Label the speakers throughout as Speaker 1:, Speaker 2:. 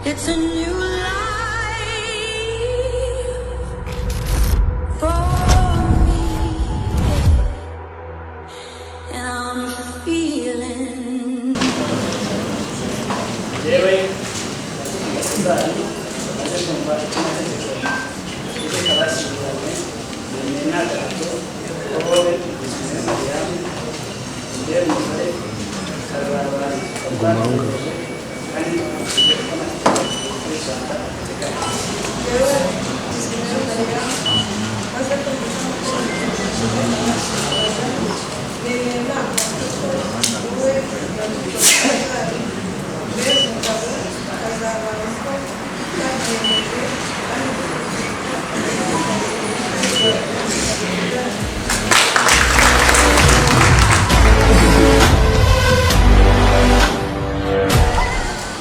Speaker 1: It's a new life for me, and I'm feeling.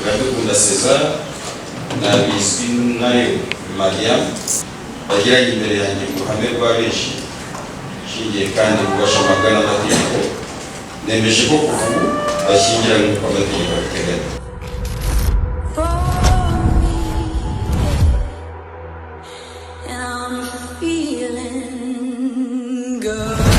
Speaker 2: Iradukunda César na bizwi nayo Mariam bagiranye imbere yanjye mu ruhame rwa benshi shingiye kandi kubashamaga n'amategeko nemeje ko kuva ubu bashyingiranywe uko amategeko abiteganya.
Speaker 1: Feeling good.